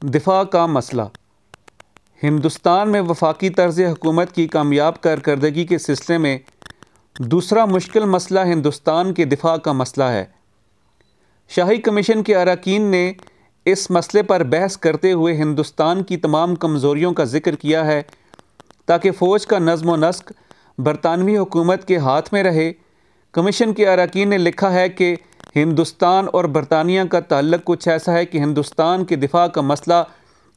दिफा का मसला। हिंदुस्तान में वफाकी तर्ज़ हुकूमत की कामयाब कारकर्दगी के सिलसिले में दूसरा मुश्किल मसला हिंदुस्तान के दिफा का मसला है। शाही कमीशन के अरकान ने इस मसले पर बहस करते हुए हिंदुस्तान की तमाम कमज़ोरियों का जिक्र किया है ताकि फ़ौज का नज़्म व नस्क बरतानवी हुकूमत के हाथ में रहे। कमीशन के अरकान ने लिखा है कि हिंदुस्तान और बरतानिया का ताल्लुक़ कुछ ऐसा है कि हिंदुस्तान के दिफा का मसला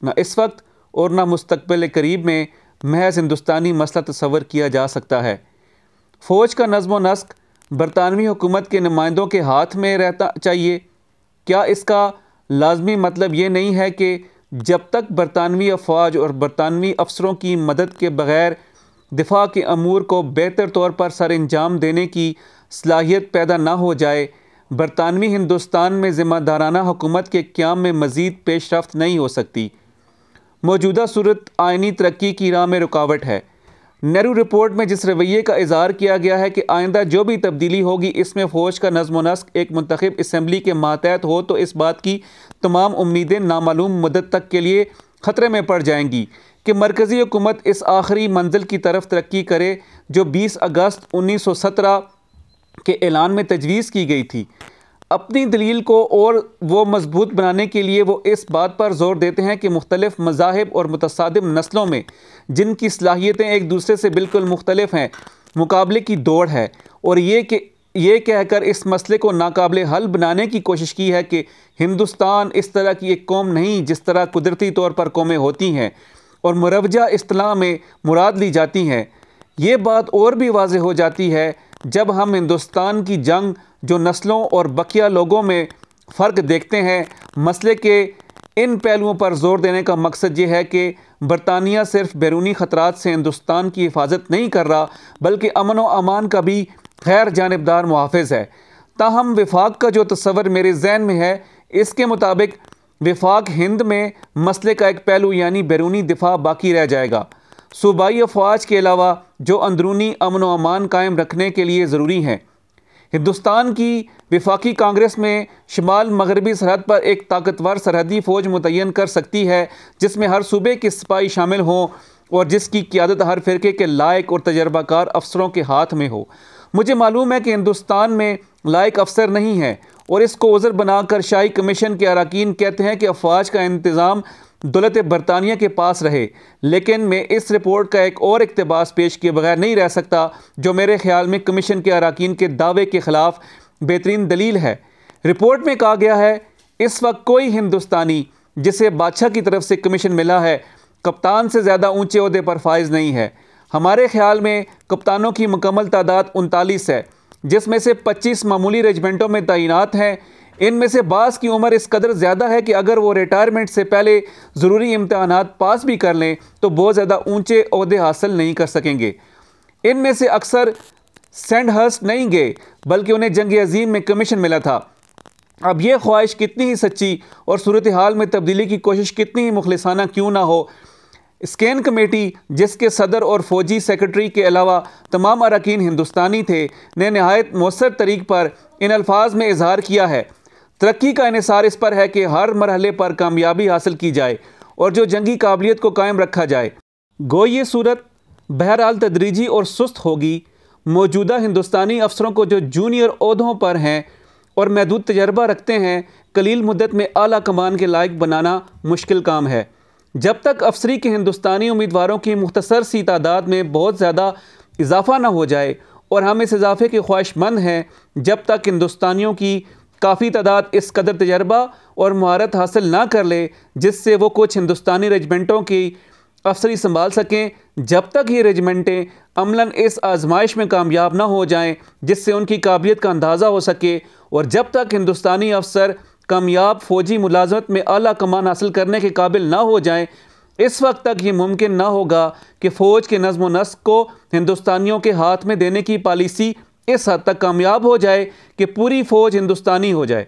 न इस वक्त और न मुस्तक़बिल करीब में महज हिंदुस्तानी मसला तस्वर किया जा सकता है। फ़ौज का नज़्म व नस्क बरतानवी हुकूमत के नुमाइंदों के हाथ में रहना चाहिए। क्या इसका लाजमी मतलब ये नहीं है कि जब तक बरतानवी अफवाज और बरतानवी अफसरों की मदद के बग़ैर दिफा के अमूर को बेहतर तौर पर सर अंजाम देने की सलाहियत पैदा ना हो जाए, बरतानवी हिंदुस्तान में ज़िम्मेदाराना हुकूमत के क़याम में मज़ीद पेशरफ्त नहीं हो सकती। मौजूदा सूरत आइनी तरक्की की राह में रुकावट है। नेहरू रिपोर्ट में जिस रवैये का इज़हार किया गया है कि आइंदा जो भी तब्दीली होगी इसमें फ़ौज का नज़्म व नस्क एक मुंतखब असम्बली के मातहत हो, तो इस बात की तमाम उम्मीदें नामालूम मुद्दत तक के लिए ख़तरे में पड़ जाएंगी कि मरकज़ी हुकूमत इस आखिरी मंजिल की तरफ तरक्की करे जो 20 अगस्त 1917 के ऐलान में तजवीज़ की गई थी। अपनी दलील को और वो मजबूत बनाने के लिए वो इस बात पर ज़ोर देते हैं कि मुख्तलिफ़ मज़ाहिब और मुतसादिम नस्लों में जिनकी सलाहियतें एक दूसरे से बिल्कुल मुख्तलिफ हैं, मुकाबले की दौड़ है, और ये कहकर इस मसले को नाकाबिले हल बनाने की कोशिश की है कि हिंदुस्तान इस तरह की एक कौम नहीं जिस तरह कुदरती तौर पर कौमें होती हैं और मुरवजा इस्तिलाह में मुराद ली जाती हैं। ये बात और भी वाज़ेह हो जाती है जब हम हिंदुस्तान की जंग जो नस्लों और बकिया लोगों में फ़र्क देखते हैं। मसले के इन पहलुओं पर ज़ोर देने का मकसद ये है कि बरतानिया सिर्फ बैरूनी ख़तरात से हिंदुस्तान की हिफाजत नहीं कर रहा बल्कि अमन व अमान का भी गैर जानिबदार मुहाफ़िज़ है। ताहम विफाक का जो तस्वर मेरे जहन में है, इसके मुताबिक विफाक हिंद में मसले का एक पहलू यानी बैरूनी दिफा बाकी रह जाएगा। सूबाई अफवाज के अलावा जो अंदरूनी अमन व अमान कायम रखने के लिए ज़रूरी हैं। हिंदुस्तान की विफाकी कांग्रेस में शुमाल मगरबी सरहद पर एक ताकतवर सरहदी फ़ौज मुतय्यन कर सकती है जिसमें हर सूबे के सिपाही शामिल हों और जिसकी क़ियादत हर फ़िरके के लायक और तजर्बाकार अफसरों के हाथ में हो। मुझे मालूम है कि हिंदुस्तान में लायक अफसर नहीं है और इसको उज़र बनाकर शाही कमीशन के अरकान कहते हैं कि अफवाज का इंतज़ाम दौलत बरतानिया के पास रहे, लेकिन मैं इस रिपोर्ट का एक और इक़्तिबास पेश किए बगैर नहीं रह सकता जो मेरे ख्याल में कमीशन के अरकान के दावे के ख़िलाफ़ बेहतरीन दलील है। रिपोर्ट में कहा गया है, इस वक्त कोई हिंदुस्तानी जिसे बादशाह की तरफ से कमीशन मिला है कप्तान से ज़्यादा ऊँचे ओहदे पर फाइज नहीं है। हमारे ख्याल में कप्तानों की मुकम्मल तादाद 39 है, जिसमें से 25 मामूली रेजिमेंटों में तैनात हैं। इनमें से बाज़ की उम्र इस कदर ज़्यादा है कि अगर वो रिटायरमेंट से पहले ज़रूरी इम्तहानात पास भी कर लें तो बहुत ज़्यादा ऊंचे ओहदे हासिल नहीं कर सकेंगे। इनमें से अक्सर सेंडहर्स्ट नहीं गए बल्कि उन्हें जंग अज़ीम में कमीशन मिला था। अब ये ख्वाहिश कितनी ही सच्ची और सूरत हाल में तब्दीली की कोशिश कितनी ही मुखलिसाना क्यों ना हो, स्कैन कमेटी जिसके सदर और फ़ौजी सेक्रेटरी के अलावा तमाम अरकान हिंदुस्तानी थे ने नहायत मौसर तरीक़ पर इन अल्फाज में इजहार किया है, तरक्की का इन्हिसार इस पर है कि हर मरहले पर कामयाबी हासिल की जाए और जो जंगी काबिलियत को कायम रखा जाए। गो ये सूरत बहरहाल तदरीजी और सुस्त होगी। मौजूदा हिंदुस्तानी अफसरों को जो जूनियर ओहदों पर हैं और महदूद तजर्बा रखते हैं, कलील मुद्दत में आला कमान के लायक बनाना मुश्किल काम है। जब तक अफसरी के हिंदुस्तानी उम्मीदवारों की मुख्तसर सी तादाद में बहुत ज़्यादा इजाफा ना हो जाए और हम इस इजाफे के ख्वाहिशमंद हैं, जब तक हिंदुस्तानियों की काफ़ी तादाद इस कदर तजर्बा और महारत हासिल ना कर ले जिससे वो कुछ हिंदुस्तानी रेजिमेंटों की अफसरी संभाल सकें, जब तक ये रेजिमेंटें अमलन इस आजमाइश में कामयाब ना हो जाएं जिससे उनकी काबिलियत का अंदाज़ा हो सके, और जब तक हिंदुस्तानी अफसर कामयाब फ़ौजी मुलाजमत में आला कमान हासिल करने के काबिल ना हो जाएं, इस वक्त तक ये मुमकिन ना होगा कि फ़ौज के नज़्म व नस्क को हिंदुस्तानियों के हाथ में देने की पॉलिसी इस हद तक कामयाब हो जाए कि पूरी फ़ौज हिंदुस्तानी हो जाए।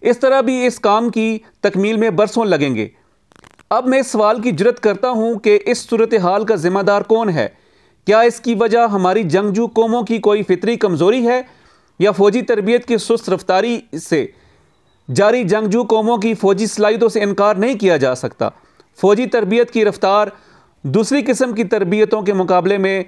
इस तरह भी इस काम की तकमील में बरसों लगेंगे। अब मैं इस सवाल की जुर्रत करता हूँ कि इस सूरत हाल का ज़िम्मेदार कौन है? क्या इसकी वजह हमारी जंगजू कौमों की कोई फितरी कमज़ोरी है या फ़ौजी तरबियत की सुस्त रफ्तारी से? जारी जंगजू कौमों की फ़ौजी सलाहियतों से इनकार नहीं किया जा सकता। फ़ौजी तरबियत की रफ्तार दूसरी किस्म की तरबियतों के मुकाबले में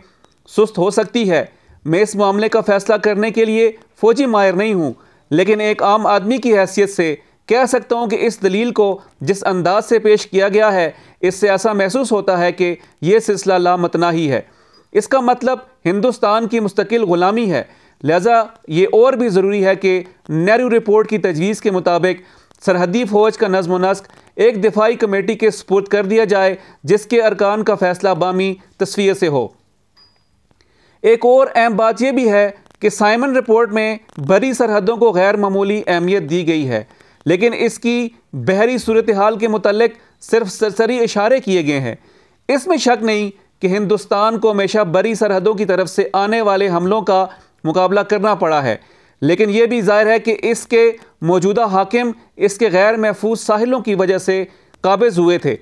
सुस्त हो सकती है। मैं इस मामले का फ़ैसला करने के लिए फ़ौजी माहिर नहीं हूँ, लेकिन एक आम आदमी की हैसियत से कह सकता हूँ कि इस दलील को जिस अंदाज से पेश किया गया है, इससे ऐसा महसूस होता है कि यह सिलसिला लामतनाही है। इसका मतलब हिंदुस्तान की मुस्तकिल ग़ुलामी है। लिहाजा ये और भी ज़रूरी है कि नेहरू रिपोर्ट की तजवीज़ के मुताबिक सरहदी फ़ौज का नज़्म व नस्क एक दिफाई कमेटी के सुपुर्द कर दिया जाए, जिसके अरकान का फ़ैसला बामी तस्वीर से हो। एक और अहम बात यह भी है कि साइमन रिपोर्ट में बरी सरहदों को गैर मामूली अहमियत दी गई है, लेकिन इसकी बहरी सूरत हाल के मुतल्लिक सिर्फ सरसरी इशारे किए गए हैं। इसमें शक नहीं कि हिंदुस्तान को हमेशा बरी सरहदों की तरफ से आने वाले हमलों का मुकाबला करना पड़ा है, लेकिन यह भी ज़ाहिर है कि इसके मौजूदा हाकिम इसके गैर महफूज साहिलों की वजह से काबिज हुए थे।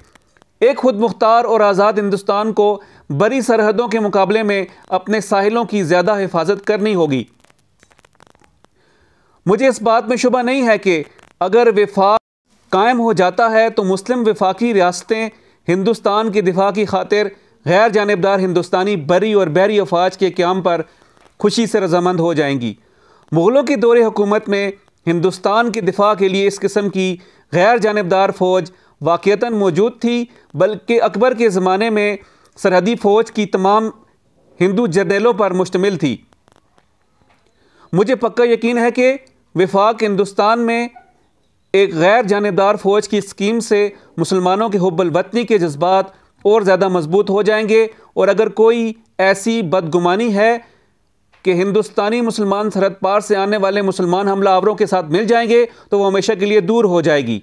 एक खुद मुख्तार और आज़ाद हिंदुस्तान को बरी सरहदों के मुकाबले में अपने साहिलों की ज़्यादा हिफाजत करनी होगी। मुझे इस बात में शुबा नहीं है कि अगर विफाक कायम हो जाता है तो मुस्लिम वफाकी रियासतें हिंदुस्तान के दिफा की खातिर गैर जानिबदार हिंदुस्तानी बरी और बहरी अफवाज के क़याम पर खुशी से रजामंद हो जाएंगी। मुग़लों के दौरे हुकूमत में हिंदुस्तान के दिफा के लिए इस किस्म की गैर जानिबदार फ़ौज वाक़ईतन मौजूद थी, बल्कि अकबर के ज़माने में सरहदी फ़ौज की तमाम हिंदू जर्नलों पर मुश्तमिल थी। मुझे पक्का यकीन है कि वफाक हिंदुस्तान में एक गैर जानिबदार फ़ौज की स्कीम से मुसलमानों के हुब्बुल वतनी के जज्बात और ज़्यादा मजबूत हो जाएंगे, और अगर कोई ऐसी बदगुमानी है कि हिंदुस्तानी मुसलमान सरहद पार से आने वाले मुसलमान हमलावरों के साथ मिल जाएंगे तो वो हमेशा के लिए दूर हो जाएगी।